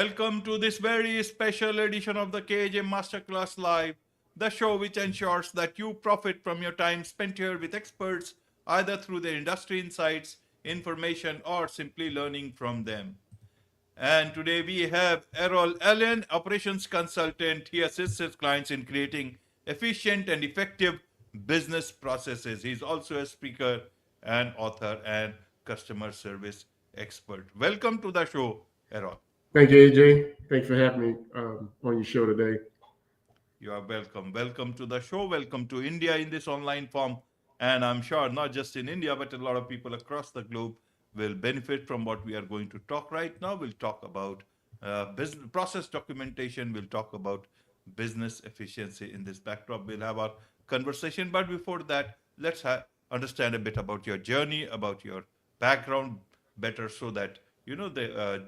Welcome to this very special edition of the KJ Masterclass Live, the show which ensures that you profit from your time spent here with experts, either through their industry insights, information, or simply learning from them. And today we have Errol Allen, operations consultant. He assists his clients in creating efficient and effective business processes. He's also a speaker and author and customer service expert. Welcome to the show, Errol. Thank you, AJ. Thanks for having me on your show today. You are welcome. Welcome to the show. Welcome to India in this online form. And I'm sure not just in India, but a lot of people across the globe will benefit from what we are going to talk right now. We'll talk about business process documentation. We'll talk about business efficiency in this backdrop. We'll have our conversation. But before that, let's understand a bit about your journey, about your background better so that, the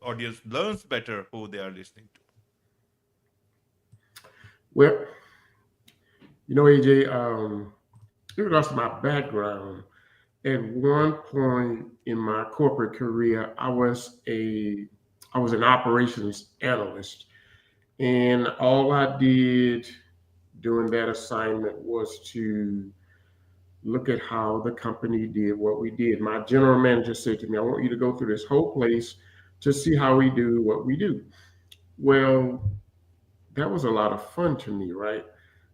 audience learns better who they are listening to. Well, AJ, in regards to my background, at one point in my corporate career, I was an operations analyst, and all I did during that assignment was to look at how the company did what we did. My general manager said to me, "I want you to go through this whole place to see how we do what we do." Well, that was a lot of fun to me, right?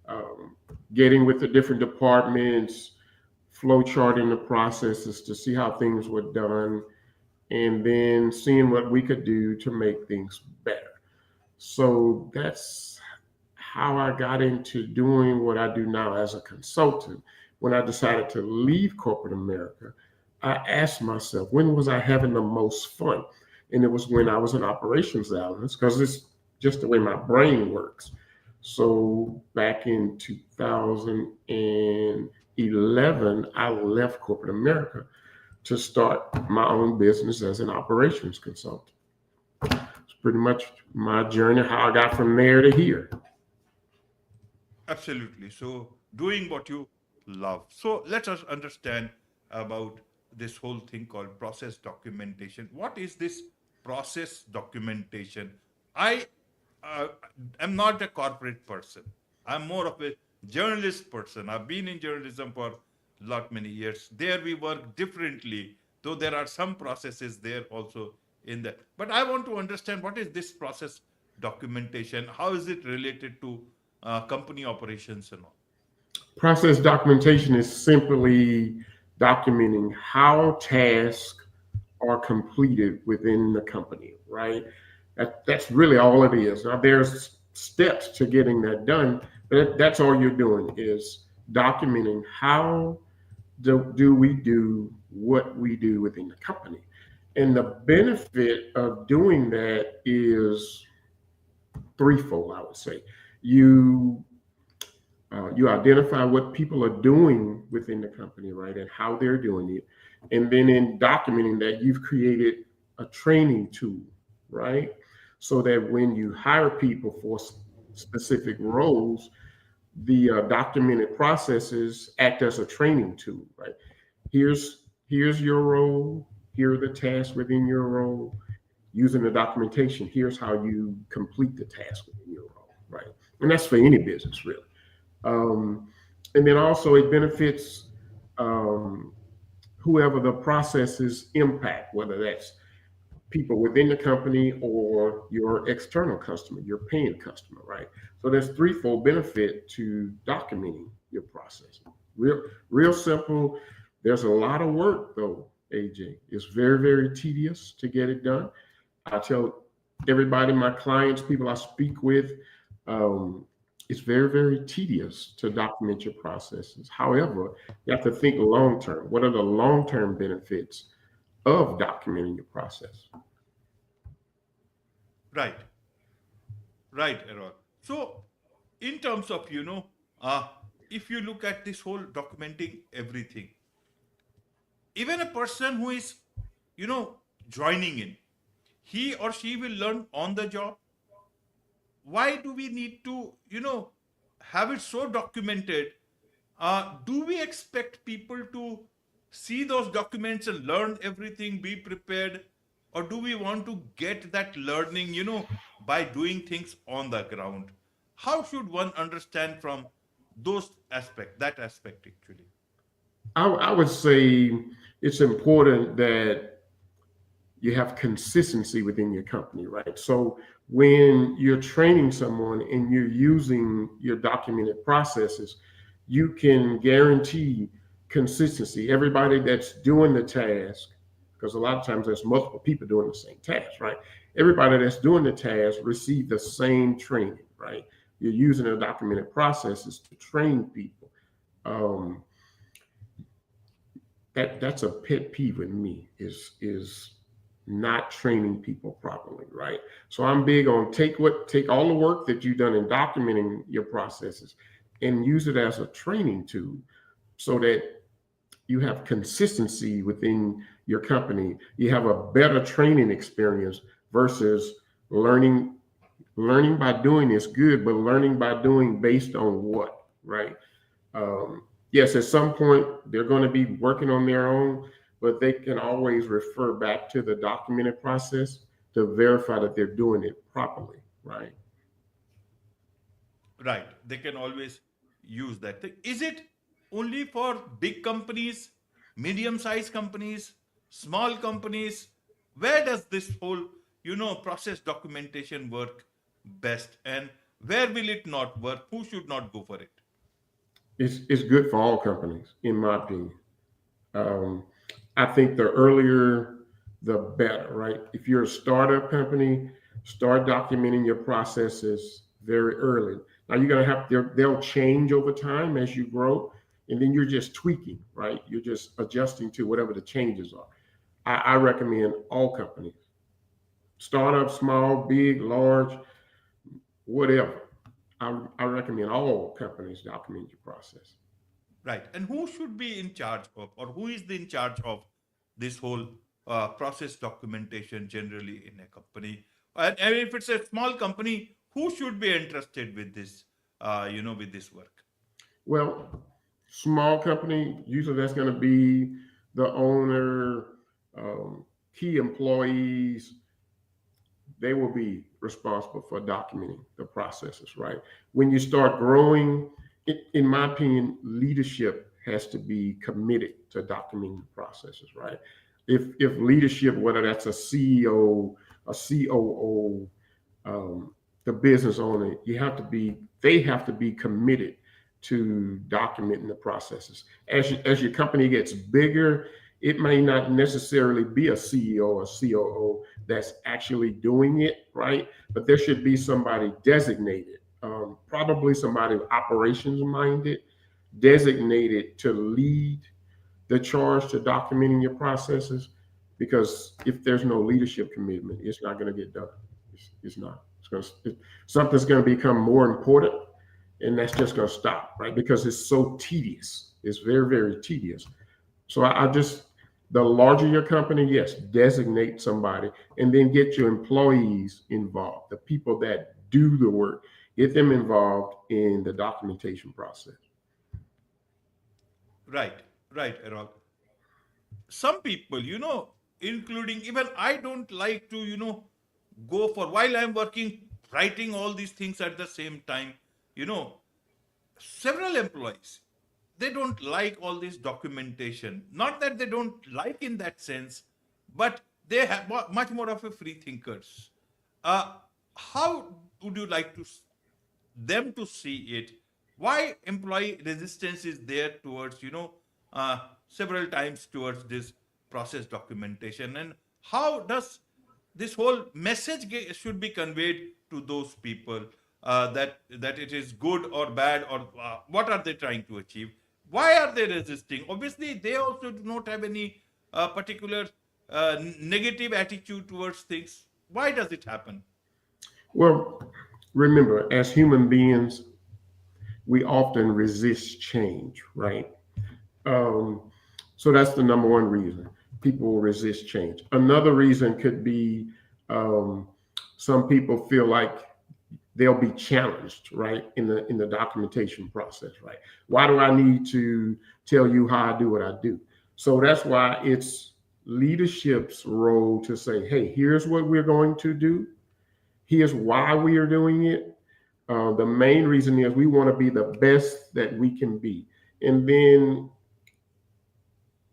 Um, Getting with the different departments, flow charting the processes to see how things were done, and then seeing what we could do to make things better. So that's how I got into doing what I do now as a consultant. When I decided to leave corporate America, I asked myself, when was I having the most fun? And it was when I was an operations analyst, because it's just the way my brain works. So back in 2011, I left corporate America to start my own business as an operations consultant. It's pretty much my journey, how I got from there to here. Absolutely. So, doing what you love. So, let us understand about this whole thing called process documentation. What is this process documentation? I uh, am not a corporate person. I'm more of a journalist person. I've been in journalism for lot many years. There we work differently, though there are some processes there also in that. But I want to understand what is this process documentation? How is it related to company operations and all? Process documentation is simply documenting how tasks are completed within the company, right? That's really all it is. Now, there's steps to getting that done, but that's all you're doing is documenting how do we do what we do within the company. And the benefit of doing that is threefold, I would say. You you identify what people are doing within the company, right, and how they're doing it. And then in documenting that, you've created a training tool, right? So that when you hire people for specific roles, the documented processes act as a training tool, right? Here's your role. Here are the tasks within your role. Using the documentation, here's how you complete the task within your role, right? And that's for any business, really. Um, and then also it benefits um, whoever the processes impact, whether that's people within the company or your external customer, your paying customer, right? So there's threefold benefit to documenting your process. Real simple. There's a lot of work though, AJ. It's very, very tedious to get it done. I tell everybody, my clients, people I speak with, um, it's very, very tedious to document your processes. However, you have to think long term. What are the long term benefits of documenting your process? Right, right, Errol. So, in terms of, uh, if you look at this whole documenting everything, even a person who is, you know, joining in, he or she will learn on the job. Why do we need to, have it so documented? Do we expect people to see those documents and learn everything, be prepared? or do we want to get that learning, by doing things on the ground? How should one understand from that aspect actually? I would say it's important that you have consistency within your company, right? So when you're training someone and you're using your documented processes, you can guarantee consistency. Everybody that's doing the task, because a lot of times there's multiple people doing the same task, right? Everybody that's doing the task receive the same training, right? You're using the documented processes to train people. Um, that's a pet peeve with me is not training people properly, right? So I'm big on take all the work that you've done in documenting your processes and use it as a training tool so that you have consistency within your company. You have a better training experience versus learning. Learning by doing is good, but learning by doing based on what, right? Yes, at some point they're going to be working on their own, but they can always refer back to the documented process to verify that they're doing it properly, right? Right. They can always use that thing. Is it only for big companies, medium sized companies, small companies? Where does this whole, process documentation work best? And where will it not work? Who should not go for it? It's good for all companies, in my opinion. Um, I think the earlier, the better, right? If you're a startup company, start documenting your processes very early. Now you're gonna have they'll change over time as you grow, and then you're just tweaking, right? You're just adjusting to whatever the changes are. I recommend all companies, startup, small, big, large, whatever. I recommend all companies document your process. Right. And who should be in charge of, or who is in charge of this whole process documentation generally in a company? And if it's a small company, who should be interested with this, with this work? Well, small company, usually that's going to be the owner, key employees. They will be responsible for documenting the processes, right? When you start growing, in my opinion, leadership has to be committed to documenting the processes, right? If leadership, whether that's a CEO, a COO, the business owner, they have to be committed to documenting the processes. As your company gets bigger, it may not necessarily be a CEO or COO that's actually doing it, right? But there should be somebody designated, probably somebody operations minded, designated to lead the charge to documenting your processes. Because if there's no leadership commitment, it's not going to get done. It's not. Something's going to become more important, and that's just going to stop, right? Because it's so tedious. It's very, very tedious. So I just, the larger your company, yes, designate somebody and then get your employees involved, the people that do the work, get them involved in the documentation process. Right, right, Errol. Some people, including even I don't like to, go for while I'm working, writing all these things at the same time, you know, several employees, they don't like all this documentation. Not that they don't like in that sense, but they have much more of a free thinkers. Uh, how would you like to them to see it? Why employee resistance is there towards, several times towards this process documentation, and how does this whole message should be conveyed to those people, that it is good or bad, or what are they trying to achieve? Why are they resisting? Obviously they also do not have any particular negative attitude towards things. Why does it happen? Well, remember, as human beings, we often resist change, right? Um, so that's the number one reason people will resist change. Another reason could be um, some people feel like they'll be challenged, right, in the documentation process, right? Why do I need to tell you how I do what I do? So that's why it's leadership's role to say, hey, here's what we're going to do. Here's why we are doing it. The main reason is we want to be the best that we can be. And then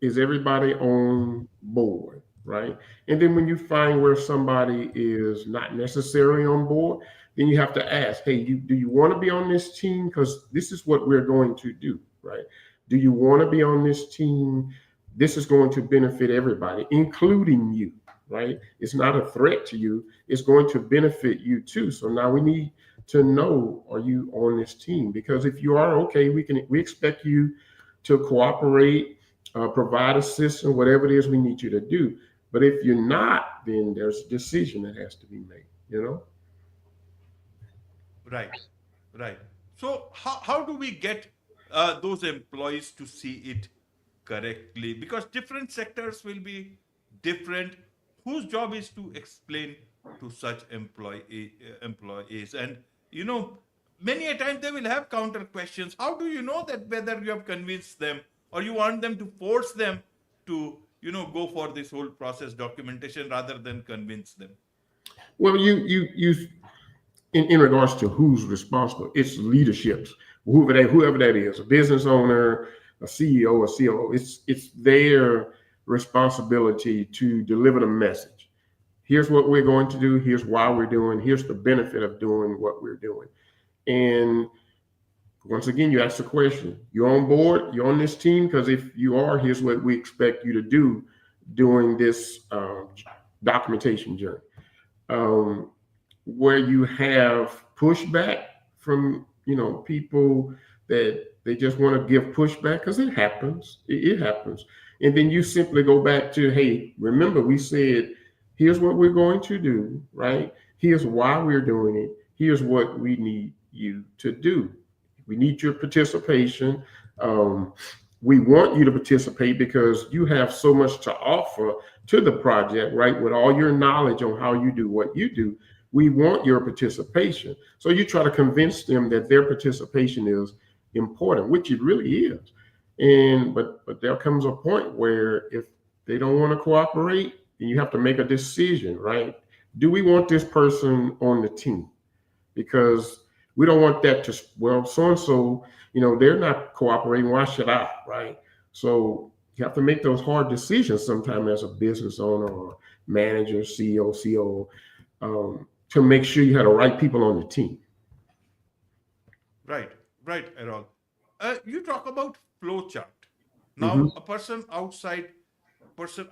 is everybody on board, right? And then when you find where somebody is not necessarily on board, then you have to ask, hey, do you want to be on this team? Because this is what we're going to do, right? Do you want to be on this team? This is going to benefit everybody, including you, right? It's not a threat to you. It's going to benefit you too. So now we need to know, are you on this team? Because if you are, okay, we expect you to cooperate, provide assistance, whatever it is we need you to do. But if you're not, then there's a decision that has to be made, you know? Right, right. So how do we get those employees to see it correctly? Because different sectors will be different. Whose job is to explain to such employees? And you know, many a time they will have counter questions. How do you know that whether you have convinced them or you want them to force them to go for this whole process documentation rather than convince them? Well, you in regards to who's responsible, it's leaderships, whoever that is, a business owner, a CEO, a COO. It's their responsibility to deliver the message. Here's what we're going to do. Here's why we're doing. Here's the benefit of doing what we're doing. And once again, you ask the question: you're on board? You're on this team? Because if you are, here's what we expect you to do during this documentation journey. Um, where you have pushback from people that they just want to give pushback because it happens, and then you simply go back to, hey, remember we said here's what we're going to do, right? Here's why we're doing it. Here's what we need you to do. We need your participation. um, we want you to participate because you have so much to offer to the project, right? With all your knowledge on how you do what you do, we want your participation. So you try to convince them that their participation is important, which it really is. And but there comes a point where if they don't want to cooperate, then you have to make a decision, right? Do we want this person on the team? Because we don't want that to, well, so and so, they're not cooperating. Why should I, right? So you have to make those hard decisions sometime as a business owner or manager, CEO, COO, to make sure you have the right people on the team. Right, right, Errol. You talk about flowchart. Hmm. Now, a person,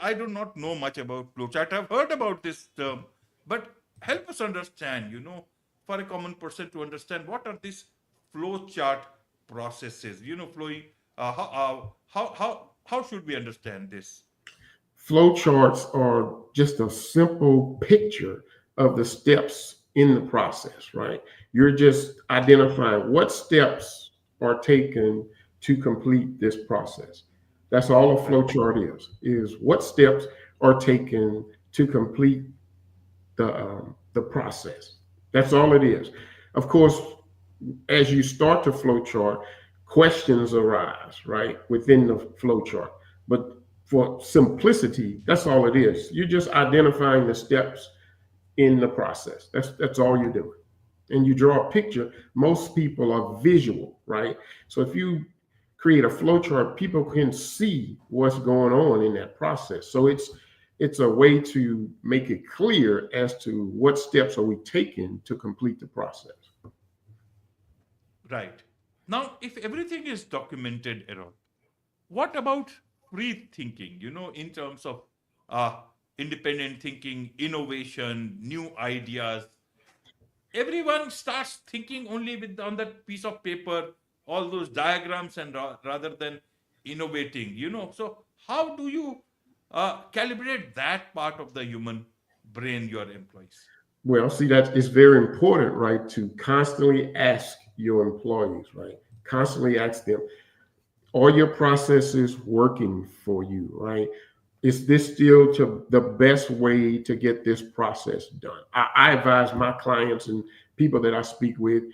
I do not know much about flowchart. I've heard about this term, but help us understand, for a common person to understand what are these flowchart processes, flowing, how should we understand this? Flow charts are just a simple picture of the steps in the process, right? You're just identifying what steps are taken to complete this process. That's all a flow Right, chart is what steps are taken to complete the process. That's all it is. Of course, as you start the flow chart, questions arise, right, within the flow chart. But for simplicity, that's all it is. You're just identifying the steps in the process. That's all you're doing. And you draw a picture. Most people are visual, right? So if you create a flow chart, people can see what's going on in that process. So it's a way to make it clear as to what steps are we taking to complete the process. right. Now, if everything is documented, Errol, what about free thinking, in terms of uh, independent thinking, innovation, new ideas? Everyone starts thinking only with on that piece of paper, all those diagrams, and rather than innovating, So, how do you calibrate that part of the human brain, your employees? Well, see, that is very important, right? To constantly ask your employees, right? Constantly ask them, are your processes working for you, right? Is this still the best way to get this process done? I advise my clients and people that I speak with,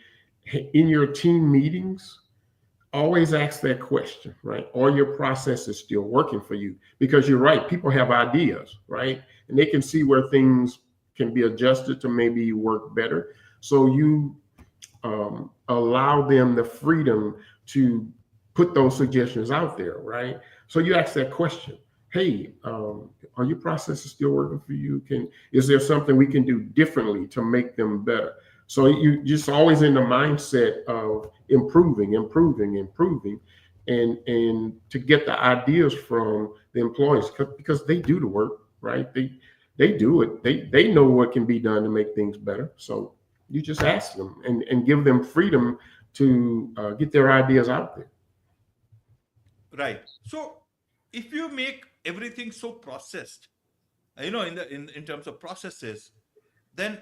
in your team meetings, always ask that question, right? Are your processes still working for you? Because you're right, people have ideas, right? And they can see where things can be adjusted to maybe work better. So you allow them the freedom to put those suggestions out there, right? So you ask that question. Hey, are your processes still working for you? Is there something we can do differently to make them better? So you just always in the mindset of improving, improving, improving, and to get the ideas from the employees because they do the work, right? They do it. They know what can be done to make things better. So you just ask them and give them freedom to get their ideas out there. Right. So if you make everything so processed, in terms of processes, then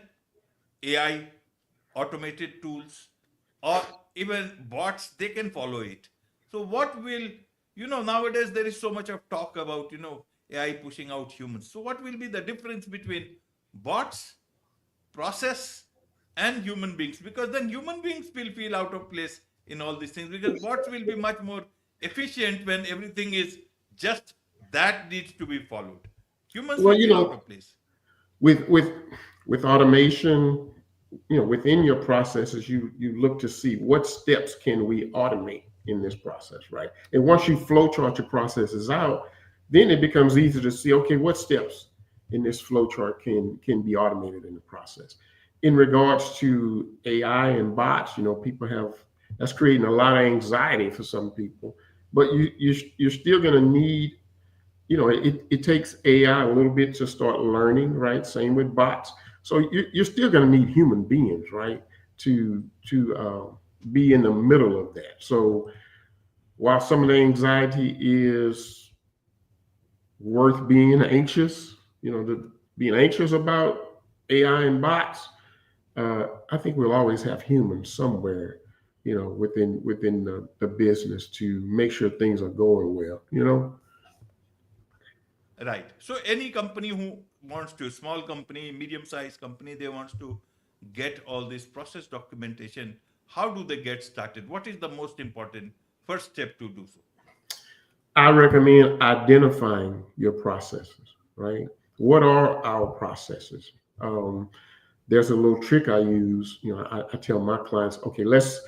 AI, automated tools, or even bots, they can follow it. So what will, nowadays there is so much of talk about, AI pushing out humans. So what will be the difference between bots, process, and human beings? Because then human beings will feel out of place in all these things, because bots will be much more efficient when everything is just that needs to be followed. Humans Well, will feel out of place. with with with automation, within your processes, you look to see what steps can we automate in this process, right? And once you flow chart your processes out, then it becomes easier to see, okay, what steps in this flow chart can be automated in the process. In regards to AI and bots, people have that's creating a lot of anxiety for some people, but you're still going to need, it takes AI a little bit to start learning, right? Same with bots. So you're still going to need human beings, right, to be in the middle of that. So while some of the anxiety is worth being anxious, being anxious about AI and bots, I think we'll always have humans somewhere, within the business to make sure things are going well. Right. So any company who wants to, small company, medium-sized company, they wants to get all this process documentation. How do they get started? What is the most important first step to do so? I recommend identifying your processes, right? What are our processes? Um, there's a little trick I use. I tell my clients, okay, let's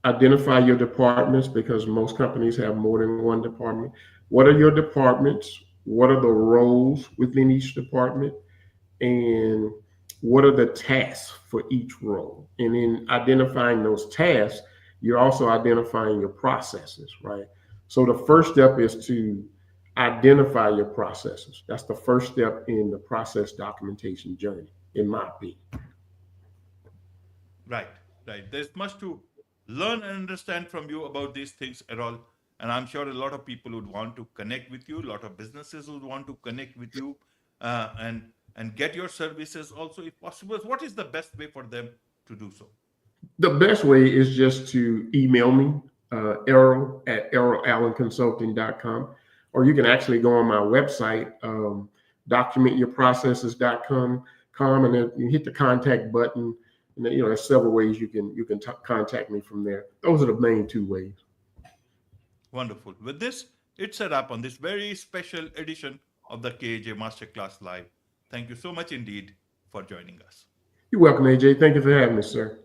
identify your departments because most companies have more than one department. What are your departments? What are the roles within each department? And what are the tasks for each role? And in identifying those tasks, you're also identifying your processes, right? So the first step is to identify your processes. That's the first step in the process documentation journey, in my opinion. Right, right. There's much to learn and understand from you about these things, Errol. And I'm sure a lot of people would want to connect with you. A lot of businesses would want to connect with you, and get your services also, if possible. What is the best way for them to do so? The best way is just to email me, Errol at errolallenconsulting.com, or you can actually go on my website, documentyourprocesses.com, and then you hit the contact button. And then, there's several ways you can contact me from there. Those are the main two ways. Wonderful. With this, it's a wrap on this very special edition of the KAJ Masterclass Live. Thank you so much indeed for joining us. You're welcome, AJ. Thank you for having me, sir.